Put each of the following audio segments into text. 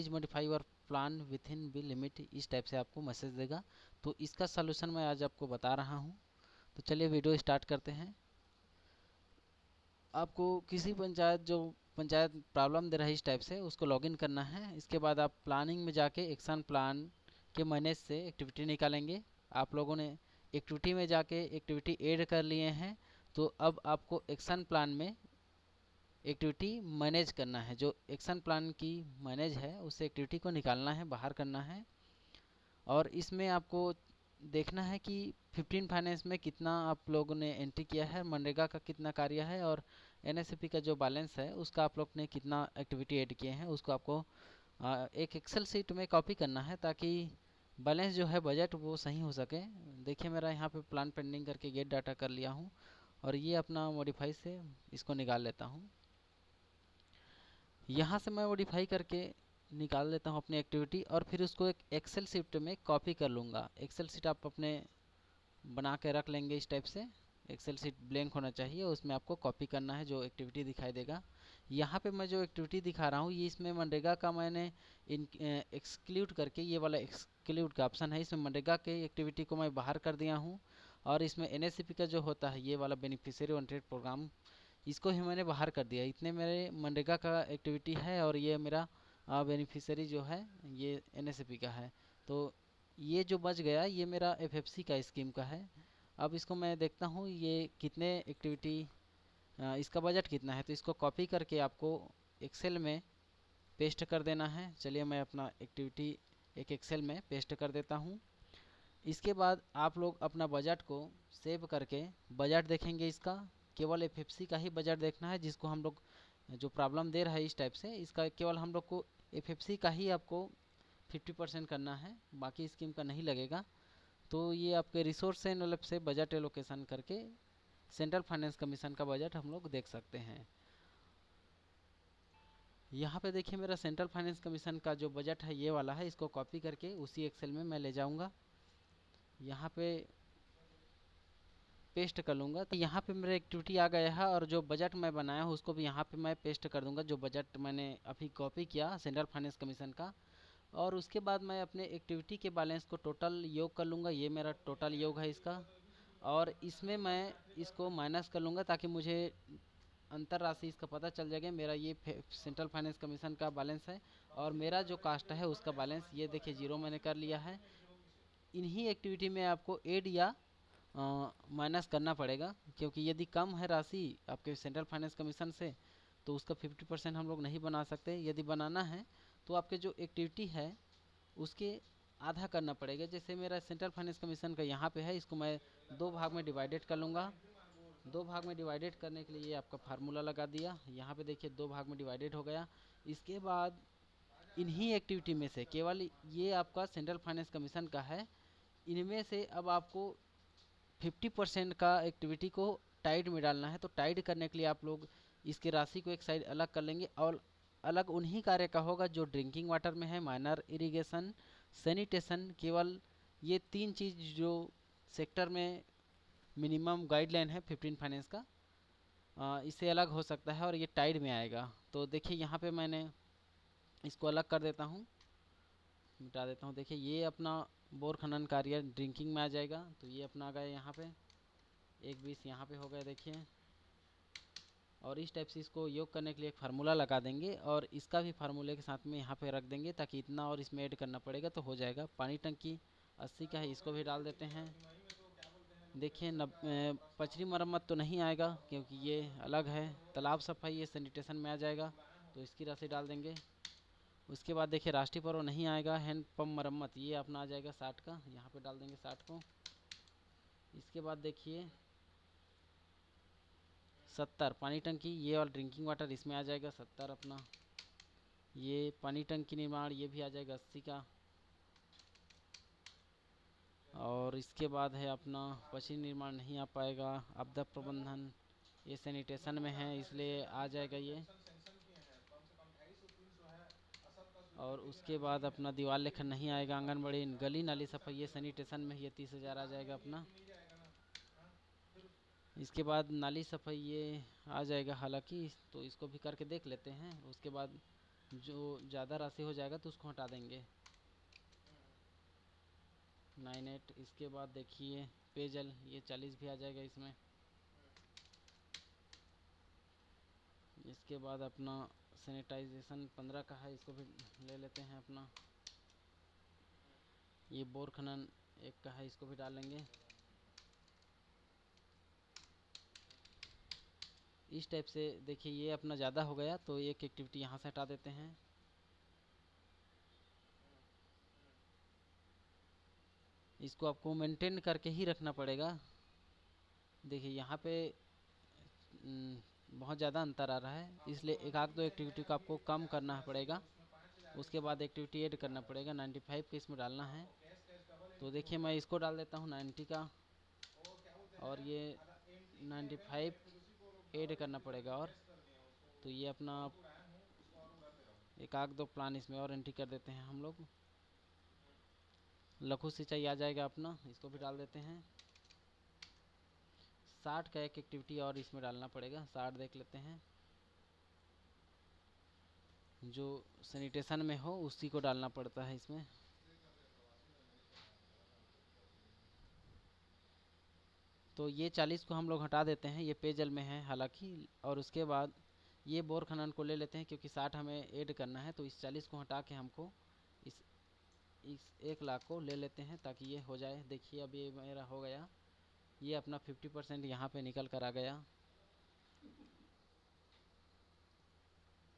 Please modify your plan within B limit, इस type से आपको मैसेज देगा। तो इसका सलूशन मैं आज आपको बता रहा हूँ। तो चलिए वीडियो स्टार्ट करते हैं। आपको किसी पंचायत प्रॉब्लम दे रहा है इस टाइप से, उसको लॉगिन करना है। इसके बाद आप प्लानिंग में जाके एक्शन प्लान के मैनेज से एक्टिविटी निकालेंगे। आप लोगों ने एक्टिविटी में जाके एक्टिविटी ऐड कर लिए हैं, तो अब आपको एक्शन प्लान में एक्टिविटी मैनेज करना है। जो एक्शन प्लान की मैनेज है उससे एक्टिविटी को निकालना है, बाहर करना है। और इसमें आपको देखना है कि 15 फाइनेंस में कितना आप लोगों ने एंट्री किया है, मनरेगा का कितना कार्य है, और एनएसपी का जो बैलेंस है उसका आप लोग ने कितना एक्टिविटी ऐड किए हैं, उसको आपको एक एक्सेल सीट में कॉपी करना है, ताकि बैलेंस जो है बजट वो सही हो सके। देखिए मेरा यहाँ पे प्लान पेंडिंग करके गेट डाटा कर लिया हूँ, और ये अपना मॉडिफाई से इसको निकाल लेता हूँ। यहाँ से मैं मॉडिफाई करके निकाल लेता हूँ अपनी एक्टिविटी, और फिर उसको एक एक्सेल शीट में कॉपी कर लूँगा। एक्सेल शीट आप अपने बना के रख लेंगे इस टाइप से। एक्सेल शीट ब्लैंक होना चाहिए, उसमें आपको कॉपी करना है जो एक्टिविटी दिखाई देगा। यहाँ पे मैं जो एक्टिविटी दिखा रहा हूँ ये इसमें मनरेगा का मैंने एक्सक्लूड करके, ये वाला एक्सक्लूड का ऑप्शन है, इसमें मनरेगा के एक्टिविटी को मैं बाहर कर दिया हूँ। और इसमें एनएसपी का जो होता है ये वाला बेनिफिशियरी ओरिएंटेड प्रोग्राम, इसको ही मैंने बाहर कर दिया। इतने मेरे मनरेगा का एक्टिविटी है, और ये मेरा बेनिफिशियरी जो है ये एनएसपी का है। तो ये जो बच गया ये मेरा एफएफसी का स्कीम का है। अब इसको मैं देखता हूँ ये कितने एक्टिविटी, इसका बजट कितना है। तो इसको कॉपी करके आपको एक्सेल में पेस्ट कर देना है। चलिए मैं अपना एक्टिविटी एक एक्सेल में पेस्ट कर देता हूँ। इसके बाद आप लोग अपना बजट को सेव करके बजट देखेंगे। इसका केवल एफएफसी का ही बजट देखना है, जिसको हम लोग जो प्रॉब्लम दे रहा है इस टाइप से, इसका केवल हम लोग को एफएफसी का ही आपको 50% करना है, बाकी स्कीम का नहीं लगेगा। तो ये आपके रिसोर्स एनवेलप से बजट एलोकेशन करके सेंट्रल फाइनेंस कमीशन का बजट हम लोग देख सकते हैं। यहाँ पे देखिए मेरा सेंट्रल फाइनेंस कमीशन का जो बजट है ये वाला है। इसको कॉपी करके उसी एक्सेल में मैं ले जाऊँगा, यहाँ पे पेस्ट कर लूँगा। तो यहाँ पे मेरा एक्टिविटी आ गया है, और जो बजट मैं बनाया हूँ उसको भी यहाँ पे मैं पेस्ट कर दूँगा, जो बजट मैंने अभी कॉपी किया सेंट्रल फाइनेंस कमीशन का। और उसके बाद मैं अपने एक्टिविटी के बैलेंस को टोटल योग कर लूँगा। ये मेरा टोटल योग है इसका, और इसमें मैं इसको माइनस कर लूँगा, ताकि मुझे अंतर राशि इसका पता चल जाएगा। मेरा ये सेंट्रल फाइनेंस कमीशन का बैलेंस है, और मेरा जो कास्ट है उसका बैलेंस ये देखिए 0 मैंने कर लिया है। इन्हीं एक्टिविटी में आपको ऐड या माइनस करना पड़ेगा, क्योंकि यदि कम है राशि आपके सेंट्रल फाइनेंस कमीशन से तो उसका 50% हम लोग नहीं बना सकते। यदि बनाना है तो आपके जो एक्टिविटी है उसके आधा करना पड़ेगा। जैसे मेरा सेंट्रल फाइनेंस कमीशन का यहाँ पे है, इसको मैं 2 भाग में डिवाइडेड कर लूँगा। 2 भाग में डिवाइडेड करने के लिए ये आपका फार्मूला लगा दिया। यहाँ पे देखिए 2 भाग में डिवाइडेड हो गया। इसके बाद इन्हीं एक्टिविटी में से केवल ये आपका सेंट्रल फाइनेंस कमीशन का है, इनमें से अब आपको 50% का एक्टिविटी को टाइड में डालना है। तो टाइड करने के लिए आप लोग इसकी राशि को एक साइड अलग कर लेंगे, और अलग उन्हीं कार्य का होगा जो ड्रिंकिंग वाटर में है, माइनर इरिगेशन, सैनिटेशन। केवल ये 3 चीज़ जो सेक्टर में मिनिमम गाइडलाइन है 15 फाइनेंस का, इससे अलग हो सकता है, और ये टाइड में आएगा। तो देखिए यहाँ पे मैंने इसको अलग कर देता हूँ, मिटा देता हूँ। देखिए ये अपना बोर खनन कार्य ड्रिंकिंग में आ जाएगा, तो ये अपना आ गया यहाँ पे 1/20 यहाँ पे हो गया देखिए। और इस टाइप से इसको योग करने के लिए एक फार्मूला लगा देंगे, और इसका भी फार्मूले के साथ में यहाँ पे रख देंगे, ताकि इतना और इसमें ऐड करना पड़ेगा तो हो जाएगा। पानी टंकी 80 का है, इसको भी डाल देते हैं। देखिए पचरी मरम्मत तो नहीं आएगा, क्योंकि ये अलग है। तालाब सफाई ये सैनिटेशन में आ जाएगा, तो इसकी राशि डाल देंगे। उसके बाद देखिए राष्ट्रीय पर्व नहीं आएगा। हैंड पंप मरम्मत ये अपना आ जाएगा 60 का, यहाँ पे डाल देंगे 60 को। इसके बाद देखिए 70 पानी टंकी ये वाला ड्रिंकिंग वाटर, इसमें आ जाएगा 70 अपना। ये पानी टंकी निर्माण ये भी आ जाएगा 80 का। और इसके बाद है अपना पश्चिम निर्माण नहीं आ पाएगा। आपदा प्रबंधन ये सैनिटेशन में है, इसलिए आ जाएगा ये। और उसके बाद अपना दीवार लेखन नहीं आएगा। आंगनबाड़ी गली नाली सफाई ये सैनिटेशन में ये 30,000 आ जाएगा अपना। इसके बाद नाली सफाई ये आ जाएगा हालांकि, तो इसको भी करके देख लेते हैं। उसके बाद जो ज़्यादा राशि हो जाएगा तो उसको हटा देंगे। 98। इसके बाद देखिए पेयजल, ये 40 भी आ जाएगा इसमें। इसके बाद अपना सैनिटाइजेशन 15 का है, इसको भी ले लेते हैं अपना। ये बोर खनन 1 का है, इसको भी डालेंगे। इस टाइप से देखिए ये अपना ज़्यादा हो गया तो एक एक्टिविटी यहाँ से हटा देते हैं। इसको आपको मेंटेन करके ही रखना पड़ेगा। देखिए यहाँ पे बहुत ज़्यादा अंतर आ रहा है, इसलिए एक आध दो एक्टिविटी को आपको कम करना पड़ेगा, उसके बाद एक्टिविटी ऐड करना पड़ेगा। 95 का इसमें डालना है, तो देखिए मैं इसको डाल देता हूँ 90 का, और ये 95 ऐड करना पड़ेगा। और तो ये अपना एक आध दो प्लान इसमें और एंट्री कर देते हैं हम लोग। लघु सिंचाई आ जाएगा अपना, इसको भी डाल देते हैं। 60 का एक एक्टिविटी और इसमें डालना पड़ेगा, 60 देख लेते हैं। जो सैनिटेशन में हो उसी को डालना पड़ता है इसमें। तो ये 40 को हम लोग हटा देते हैं, ये पेयजल में है हालांकि। और उसके बाद ये बोर खनन को ले लेते हैं, क्योंकि 60 हमें ऐड करना है, तो इस 40 को हटा के हमको इस 1 लाख को ले लेते हैं ताकि ये हो जाए। देखिए अब ये मेरा हो गया, ये अपना 50% यहाँ पे निकल कर आ गया।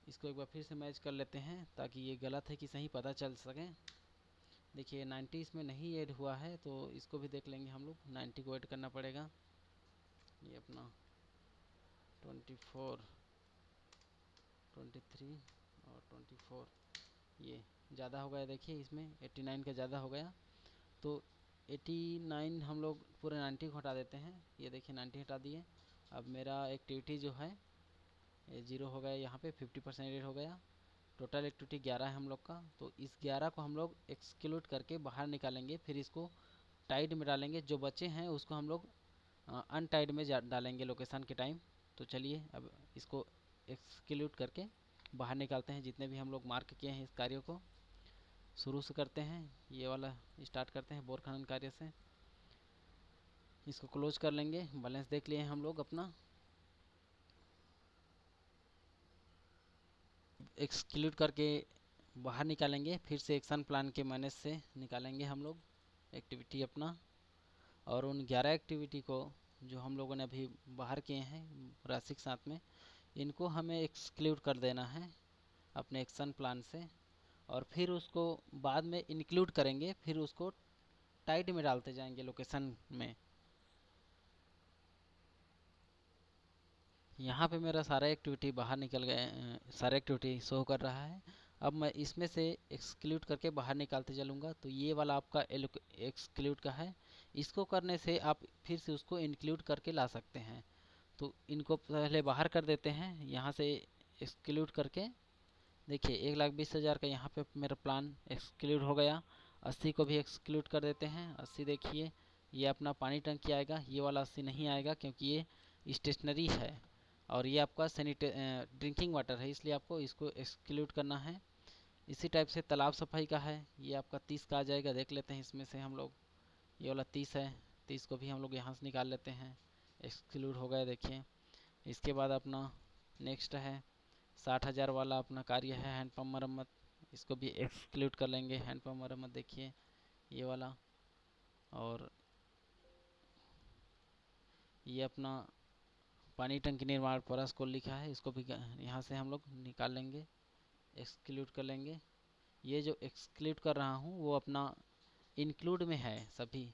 इसको एक बार फिर से मैच कर लेते हैं ताकि ये गलत है कि सही पता चल सके। देखिए 90 इसमें नहीं ऐड हुआ है, तो इसको भी देख लेंगे हम लोग। 90 को ऐड करना पड़ेगा। ये अपना 24, 23 और 24, ये ज़्यादा हो गया। देखिए इसमें 89 का ज़्यादा हो गया, तो 89 हम लोग पूरे 90 को हटा देते हैं। ये देखिए 90 हटा दिए। अब मेरा एक्टिविटी जो है ये 0 हो गया, यहाँ पे 50% ऐड हो गया। टोटल एक्टिविटी 11 है हम लोग का, तो इस 11 को हम लोग एक्सक्लूड करके बाहर निकालेंगे, फिर इसको टाइड में डालेंगे। जो बचे हैं उसको हम लोग अनटाइड में डालेंगे लोकेशन के टाइम। तो चलिए अब इसको एक्सक्लूड करके बाहर निकालते हैं, जितने भी हम लोग मार्क किए हैं इस कार्य को। शुरू से करते हैं, ये वाला स्टार्ट करते हैं बोर खनन कार्य से। इसको क्लोज कर लेंगे। बैलेंस देख लिए हम लोग अपना। एक्सक्लूड करके बाहर निकालेंगे, फिर से एक्शन प्लान के मैनेज से निकालेंगे हम लोग एक्टिविटी अपना। और उन 11 एक्टिविटी को जो हम लोगों ने अभी बाहर किए हैं राशि के साथ में, इनको हमें एक्सक्लूड कर देना है अपने एक्शन प्लान से। और फिर उसको बाद में इंक्लूड करेंगे, फिर उसको टाइट में डालते जाएंगे लोकेशन में। यहाँ पे मेरा सारा एक्टिविटी बाहर निकल गए, सारा एक्टिविटी शो कर रहा है। अब मैं इसमें से एक्सक्लूड करके बाहर निकालते चलूँगा, तो ये वाला आपका एक्सक्लूड का है। इसको करने से आप फिर से उसको इंक्लूड करके ला सकते हैं। तो इनको पहले बाहर कर देते हैं यहाँ से एक्सक्लूड करके। देखिए 1,20,000 का यहाँ पे मेरा प्लान एक्सक्लूड हो गया। 80 को भी एक्सक्लूड कर देते हैं। 80 देखिए ये अपना पानी टंकी आएगा, ये वाला 80 नहीं आएगा क्योंकि ये स्टेशनरी है। और ये आपका ड्रिंकिंग वाटर है, इसलिए आपको इसको एक्सक्लूड करना है। इसी टाइप से तालाब सफाई का है, ये आपका 30 का आ जाएगा। देख लेते हैं इसमें से हम लोग, ये वाला 30 है, 30 को भी हम लोग यहाँ से निकाल लेते हैं। एक्सक्लूड हो गया देखिए। इसके बाद अपना नेक्स्ट है 60,000 वाला अपना कार्य है हैंडपम्प मरम्मत, इसको भी एक्सक्लूड कर लेंगे। हैंडपम्प मरम्मत देखिए ये वाला। और ये अपना पानी टंकी निर्माण परस को लिखा है, इसको भी यहाँ से हम लोग निकाल लेंगे, एक्सक्लूड कर लेंगे। ये जो एक्सक्लूड कर रहा हूँ वो अपना इंक्लूड में है सभी।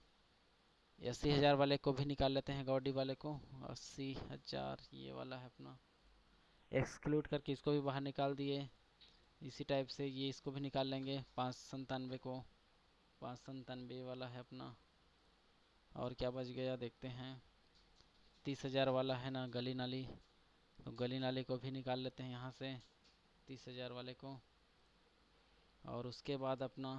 80,000 वाले को भी निकाल लेते हैं, गॉडी वाले को। 80,000 ये वाला है अपना, एक्सक्लूड करके इसको भी बाहर निकाल दिए। इसी टाइप से ये इसको भी निकाल लेंगे, 597 को। 597 वाला है अपना। और क्या बच गया देखते हैं। 30,000 वाला है ना गली नाली, तो गली नाली को भी निकाल लेते हैं यहाँ से 30,000 वाले को। और उसके बाद अपना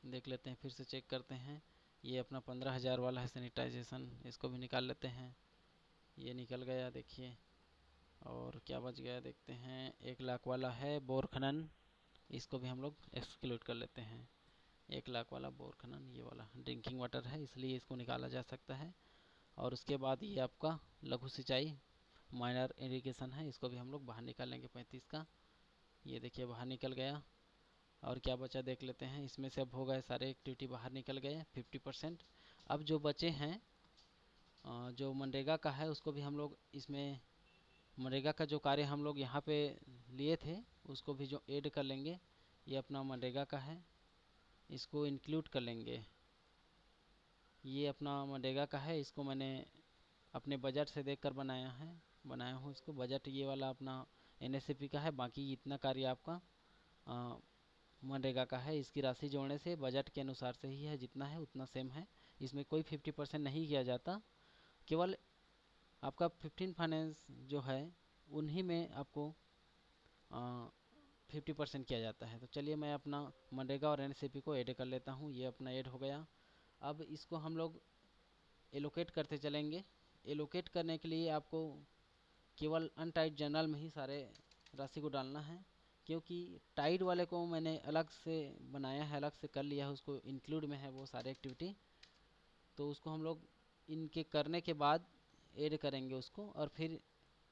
देख लेते हैं, फिर से चेक करते हैं। ये अपना 15,000 वाला है सैनिटाइजेशन, इसको भी निकाल लेते हैं। ये निकल गया देखिए। और क्या बच गया देखते हैं, 1 लाख वाला है बोर खनन, इसको भी हम लोग एक्सक्लूड कर लेते हैं। 1 लाख वाला बोर खनन ये वाला ड्रिंकिंग वाटर है, इसलिए इसको निकाला जा सकता है। और उसके बाद ये आपका लघु सिंचाई माइनर इरिगेशन है, इसको भी हम लोग बाहर निकालेंगे 35 का। ये देखिए बाहर निकल गया। और क्या बचा देख लेते हैं, इसमें से अब हो गए सारे एक्टिविटी बाहर निकल गए 50%। अब जो बचे हैं जो मनरेगा का है उसको भी हम लोग इसमें, मनरेगा का जो कार्य हम लोग यहाँ पे लिए थे उसको भी जो ऐड कर लेंगे। ये अपना मनरेगा का है, इसको इंक्लूड कर लेंगे। ये अपना मनरेगा का है, इसको मैंने अपने बजट से देखकर बनाया हूँ इसको। बजट ये वाला अपना एनएसएपी का है, बाकी इतना कार्य आपका मनरेगा का है। इसकी राशि जोड़ने से बजट के अनुसार से ही है, जितना है उतना सेम है। इसमें कोई 50% नहीं किया जाता, केवल आपका 15 फाइनेंस जो है उन्हीं में आपको 50% किया जाता है। तो चलिए मैं अपना मनरेगा और एनएसएपी को ऐड कर लेता हूँ। ये अपना ऐड हो गया। अब इसको हम लोग एलोकेट करते चलेंगे। एलोकेट करने के लिए आपको केवल अनटाइड जर्नल में ही सारे राशि को डालना है, क्योंकि टाइड वाले को मैंने अलग से बनाया है, अलग से कर लिया है, उसको इंक्लूड में है वो सारे एक्टिविटी। तो उसको हम लोग इनके करने के बाद ऐड करेंगे उसको, और फिर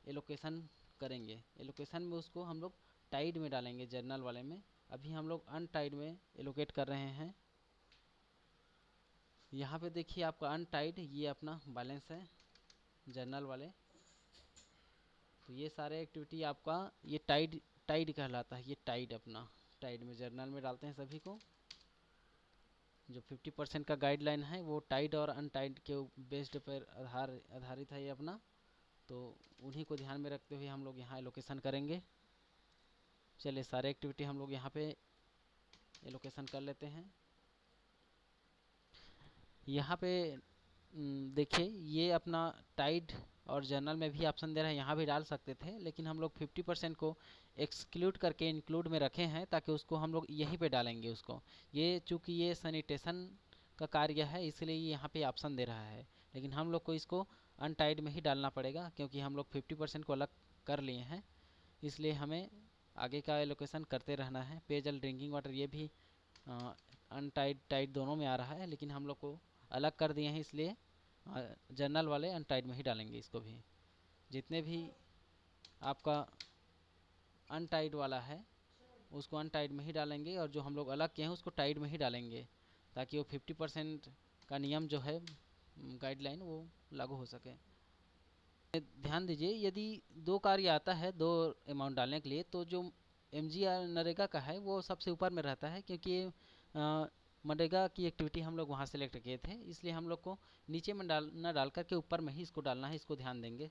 एलोकेशन करेंगे। एलोकेशन में उसको हम लोग टाइड में डालेंगे जर्नल वाले में। अभी हम लोग अनटाइड में एलोकेट कर रहे हैं। यहाँ पे देखिए आपका अनटाइड ये अपना बैलेंस है जर्नल वाले। तो ये सारे एक्टिविटी आपका ये टाइड टाइड कहलाता है। ये टाइड अपना टाइड में जर्नल में डालते हैं सभी को। जो 50% का गाइडलाइन है वो टाइड और अनटाइड के बेस्ड पर आधारित है ये अपना। तो उन्हीं को ध्यान में रखते हुए हम लोग यहाँ एलोकेशन करेंगे। चलिए सारे एक्टिविटी हम लोग यहाँ पे एलोकेशन कर लेते हैं। यहाँ पे देखिए ये अपना टाइड और जर्नल में भी ऑप्शन दे रहा है, यहाँ भी डाल सकते थे, लेकिन हम लोग 50% को एक्सक्लूड करके इंक्लूड में रखे हैं, ताकि उसको हम लोग यहीं पे डालेंगे उसको। ये चूँकि ये सैनिटेशन का कार्य है इसलिए यहाँ पे ऑप्शन दे रहा है, लेकिन हम लोग को इसको अनटाइड में ही डालना पड़ेगा, क्योंकि हम लोग 50% को अलग कर लिए हैं। इसलिए हमें आगे का एलोकेशन करते रहना है। पेयजल ड्रिंकिंग वाटर ये भी अनटाइड टाइड दोनों में आ रहा है, लेकिन हम लोग को अलग कर दिए हैं, इसलिए जर्नल वाले अनटाइड में ही डालेंगे इसको भी। जितने भी आपका अनटाइड वाला है उसको अनटाइड में ही डालेंगे, और जो हम लोग अलग किए हैं उसको टाइड में ही डालेंगे, ताकि वो 50% का नियम जो है गाइडलाइन वो लागू हो सके। ध्यान दीजिए, यदि दो कार्य आता है दो अमाउंट डालने के लिए, तो जो MGR नरेगा का है वो सबसे ऊपर में रहता है, क्योंकि मनरेगा की एक्टिविटी हम लोग वहाँ सेलेक्ट किए थे, इसलिए हम लोग को नीचे में डाल करके ऊपर में ही इसको डालना है। इसको ध्यान देंगे।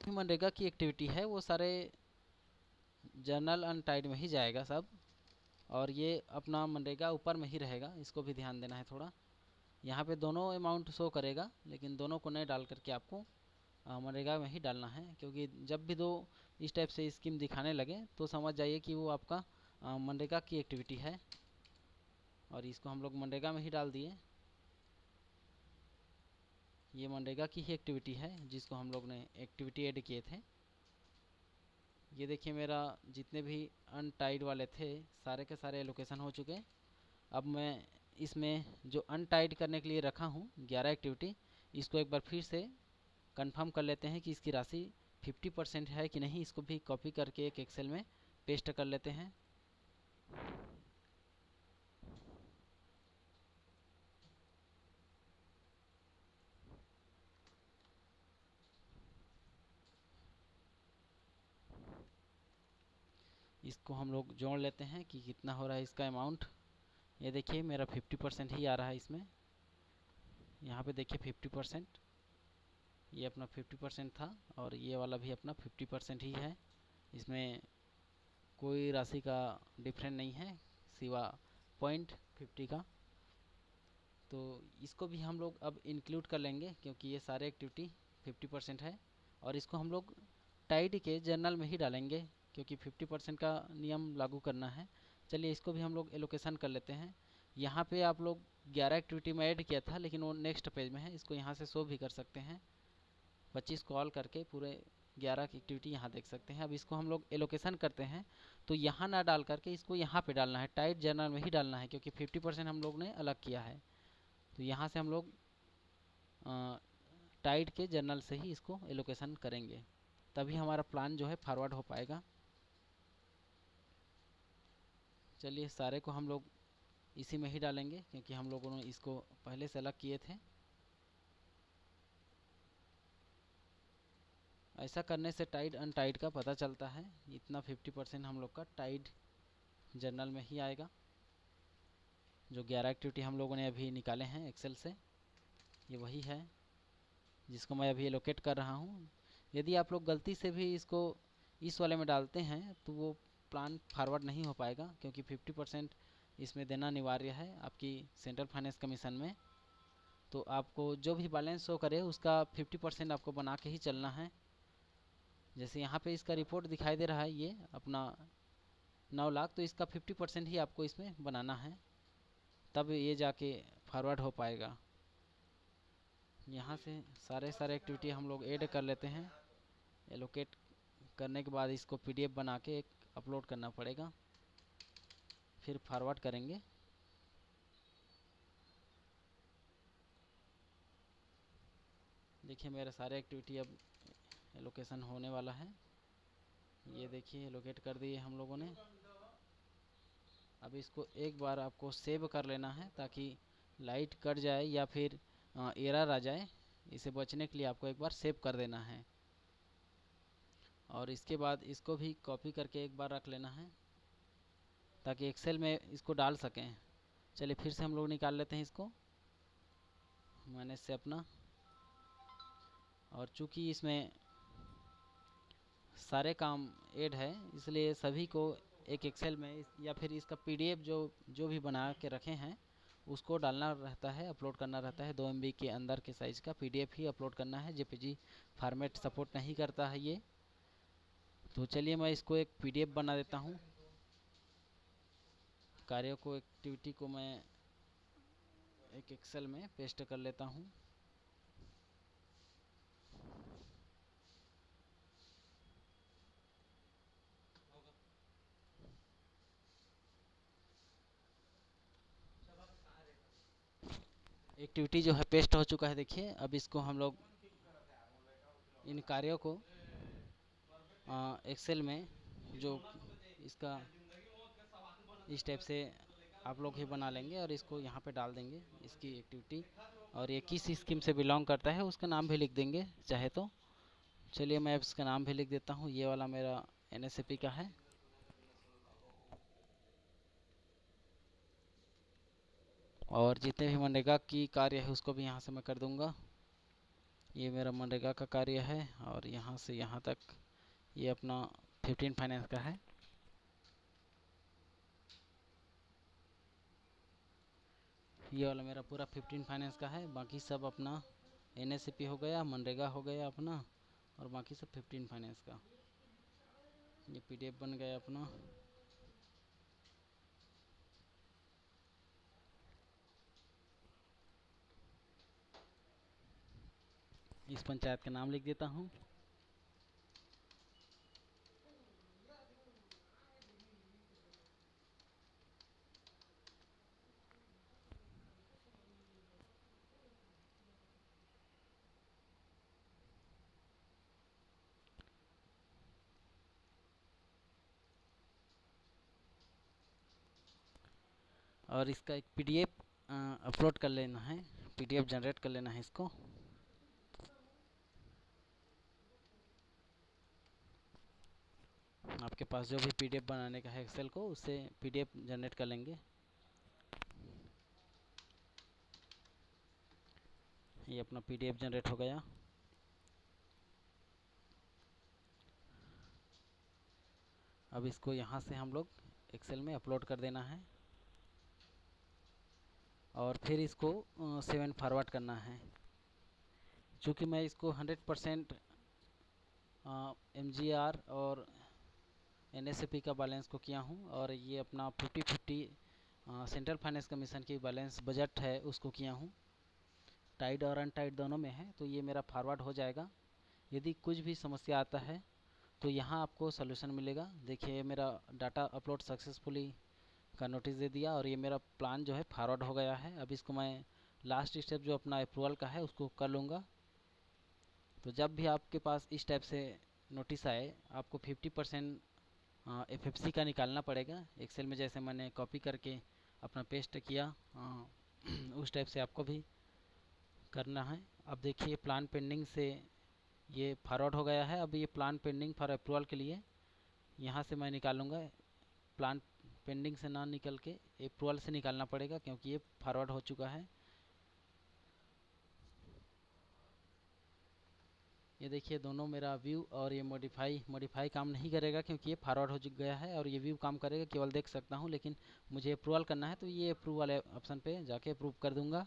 मनरेगा की एक्टिविटी है वो सारे जर्नल अनटाइड में ही जाएगा सब, और ये अपना मनरेगा ऊपर में ही रहेगा। इसको भी ध्यान देना है थोड़ा। यहाँ पे दोनों अमाउंट शो करेगा, लेकिन दोनों को नहीं डाल करके आपको मनरेगा में ही डालना है, क्योंकि जब भी दो इस टाइप से स्कीम दिखाने लगे तो समझ जाइए कि वो आपका मनरेगा की एक्टिविटी है, और इसको हम लोग मनरेगा में ही डाल दिए। ये मनरेगा की ही एक्टिविटी है जिसको हम लोग ने एक्टिविटी ऐड किए थे। ये देखिए मेरा जितने भी अनटाइड वाले थे सारे के सारे एलोकेशन हो चुके। अब मैं इसमें जो अनटाइड करने के लिए रखा हूँ 11 एक्टिविटी, इसको एक बार फिर से कंफर्म कर लेते हैं कि इसकी राशि 50% है कि नहीं। इसको भी कॉपी करके एक एक्सेल में पेस्ट कर लेते हैं। इसको हम लोग जोड़ लेते हैं कि कितना हो रहा है इसका अमाउंट। ये देखिए मेरा 50% ही आ रहा है इसमें। यहाँ पे देखिए 50%, ये अपना 50% था, और ये वाला भी अपना 50% ही है। इसमें कोई राशि का डिफरेंट नहीं है सिवा 0.50 का। तो इसको भी हम लोग अब इंक्लूड कर लेंगे, क्योंकि ये सारे एक्टिविटी 50% है, और इसको हम लोग टाइड के जर्नल में ही डालेंगे, क्योंकि 50% का नियम लागू करना है। चलिए इसको भी हम लोग एलोकेशन कर लेते हैं। यहाँ पे आप लोग 11 एक्टिविटी में ऐड किया था, लेकिन वो नेक्स्ट पेज में है, इसको यहाँ से शो भी कर सकते हैं। 25 कॉल करके पूरे 11 की एक्टिविटी यहाँ देख सकते हैं। अब इसको हम लोग एलोकेशन करते हैं तो यहाँ ना डाल करके इसको यहाँ पे डालना है, टाइट जर्नल में ही डालना है, क्योंकि 50% हम लोग ने अलग किया है। तो यहाँ से हम लोग टाइट के जर्नल से ही इसको एलोकेशन करेंगे, तभी हमारा प्लान जो है फॉरवर्ड हो पाएगा। चलिए सारे को हम लोग इसी में ही डालेंगे, क्योंकि हम लोगों ने इसको पहले से अलग किए थे। ऐसा करने से टाइट अनटाइट का पता चलता है। इतना 50% हम लोग का टाइट जर्नल में ही आएगा। जो 11 एक्टिविटी हम लोगों ने अभी निकाले हैं एक्सेल से, ये वही है जिसको मैं अभी एलोकेट कर रहा हूँ। यदि आप लोग गलती से भी इसको इस वाले में डालते हैं तो वो प्लान फॉरवर्ड नहीं हो पाएगा, क्योंकि 50% इसमें देना अनिवार्य है आपकी सेंट्रल फाइनेंस कमीशन में। तो आपको जो भी बैलेंस शो करे उसका 50% आपको बना के ही चलना है। जैसे यहाँ पे इसका रिपोर्ट दिखाई दे रहा है, ये अपना 9 लाख, तो इसका 50% ही आपको इसमें बनाना है, तब ये जाके फॉरवर्ड हो पाएगा। यहाँ से सारे एक्टिविटी हम लोग ऐड कर लेते हैं। एलोकेट करने के बाद इसको पीडीएफ बना के एक अपलोड करना पड़ेगा, फिर फॉरवर्ड करेंगे। देखिए मेरा सारे एक्टिविटी अब एलोकेशन होने वाला है। ये देखिए एलोकेट कर दिए हम लोगों ने। अब इसको एक बार आपको सेव कर लेना है, ताकि लाइट कट जाए या फिर एरर आ जाए, इसे बचने के लिए आपको एक बार सेव कर देना है। और इसके बाद इसको भी कॉपी करके एक बार रख लेना है, ताकि एक्सेल में इसको डाल सकें। चलिए फिर से हम लोग निकाल लेते हैं इसको मैनेज से अपना। और चूँकि इसमें सारे काम ऐड है, इसलिए सभी को एक एक्सेल में या फिर इसका पीडीएफ जो भी बना के रखे हैं उसको डालना रहता है, अपलोड करना रहता है। 2 MB के अंदर के साइज़ का पीडीएफ ही अपलोड करना है, जेपीजी फॉर्मेट सपोर्ट नहीं करता है ये। तो चलिए मैं इसको एक पीडीएफ बना देता हूँ। कार्यों को, एक्टिविटी को मैं एक एक्सेल में पेस्ट कर लेता हूँ। एक्टिविटी जो है पेस्ट हो चुका है, देखिए। अब इसको हम लोग इन कार्यों को एक्सेल में जो इसका इस टाइप से आप लोग ही बना लेंगे और इसको यहाँ पे डाल देंगे, इसकी एक्टिविटी। और ये किस स्कीम से बिलोंग करता है उसका नाम भी लिख देंगे चाहे तो। चलिए मैं इसका नाम भी लिख देता हूँ। ये वाला मेरा NSAP का है। और जितने भी मनरेगा की कार्य है उसको भी यहाँ से मैं कर दूँगा। ये मेरा मनरेगा का कार्य है और यहाँ से यहाँ तक ये अपना 15 फाइनेंस का है। ये वाला मेरा पूरा 15 फाइनेंस का है। बाकी सब अपना NSAP हो गया, मनरेगा हो गया अपना, और बाकी सब 15 फाइनेंस का। ये PDF बन गया अपना। इस पंचायत का नाम लिख देता हूँ। और इसका एक PDF अपलोड कर लेना है, PDF जनरेट कर लेना है इसको। आपके पास जो भी PDF बनाने का है एक्सेल को, उससे PDF जनरेट कर लेंगे। ये अपना PDF जनरेट हो गया। अब इसको यहाँ से हम लोग एक्सेल में अपलोड कर देना है और फिर इसको 7 फॉरवर्ड करना है। चूँकि मैं इसको 100% MGR और NSAP का बैलेंस को किया हूँ, और ये अपना 50-50 सेंट्रल फाइनेंस कमीशन की बैलेंस बजट है उसको किया हूँ। टाइट और अनटाइट दोनों में है, तो ये मेरा फॉरवर्ड हो जाएगा। यदि कुछ भी समस्या आता है तो यहाँ आपको सलूशन मिलेगा। देखिए मेरा डाटा अपलोड सक्सेसफुली का नोटिस दे दिया और ये मेरा प्लान जो है फॉरवर्ड हो गया है। अब इसको मैं लास्ट स्टेप जो अपना अप्रूवल का है उसको कर लूँगा। तो जब भी आपके पास इस टाइप से नोटिस आए, आपको 50% एफएफसी का निकालना पड़ेगा। एक्सेल में जैसे मैंने कॉपी करके अपना पेस्ट किया उस टाइप से आपको भी करना है। अब देखिए प्लान पेंडिंग से ये फॉरवर्ड हो गया है। अब ये प्लान पेंडिंग फॉर अप्रूवल के लिए यहाँ से मैं निकालूंगा। प्लान पेंडिंग से ना निकल के अप्रूवल से निकालना पड़ेगा क्योंकि ये फॉरवर्ड हो चुका है। ये देखिए दोनों मेरा व्यू और ये मॉडिफाई काम नहीं करेगा क्योंकि ये फॉरवर्ड हो गया है, और ये व्यू काम करेगा, केवल देख सकता हूँ। लेकिन मुझे अप्रूवल करना है तो ये अप्रूव वाले ऑप्शन पे जाके अप्रूव कर दूंगा।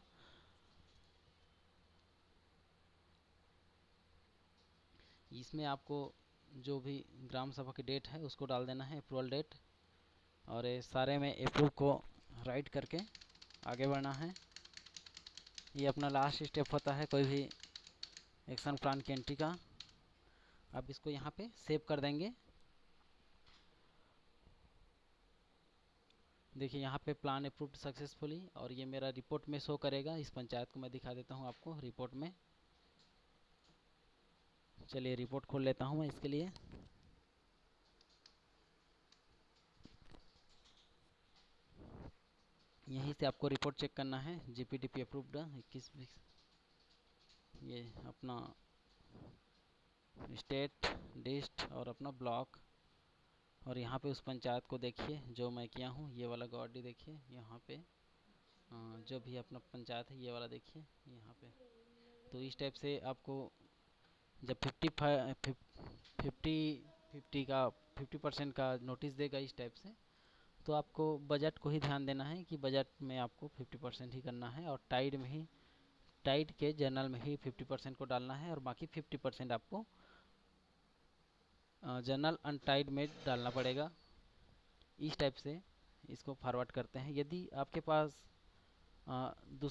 इसमें आपको जो भी ग्राम सभा की डेट है उसको डाल देना है, अप्रूवल डेट, और ये सारे में अप्रूव को राइट करके आगे बढ़ना है। ये अपना लास्ट स्टेप होता है कोई भी एक्शन प्लान की एंट्री का। अब इसको यहाँ पे सेव कर देंगे। देखिए यहाँ पे प्लान अप्रूव्ड सक्सेसफुली, और ये मेरा रिपोर्ट में शो करेगा। इस पंचायत को मैं दिखा देता हूँ आपको रिपोर्ट में। चलिए रिपोर्ट खोल लेता हूँ मैं इसके लिए। यहीं से आपको रिपोर्ट चेक करना है। जीपीडीपी अप्रूव्ड 21 ये अपना स्टेट, डिस्ट और अपना ब्लॉक, और यहाँ पे उस पंचायत को देखिए जो मैं किया हूँ। ये वाला गॉडी देखिए यहाँ पे, जो भी अपना पंचायत है ये वाला देखिए यहाँ पे। तो इस टाइप से आपको जब 50% का नोटिस देगा इस टाइप से, तो आपको बजट को ही ध्यान देना है कि बजट में आपको 50% ही करना है, और टाइड के जर्नल में ही 50% को डालना है, और बाकी 50% आपको जर्नल अनटाइड में डालना पड़ेगा। इस टाइप से इसको फॉरवर्ड करते हैं। यदि आपके पास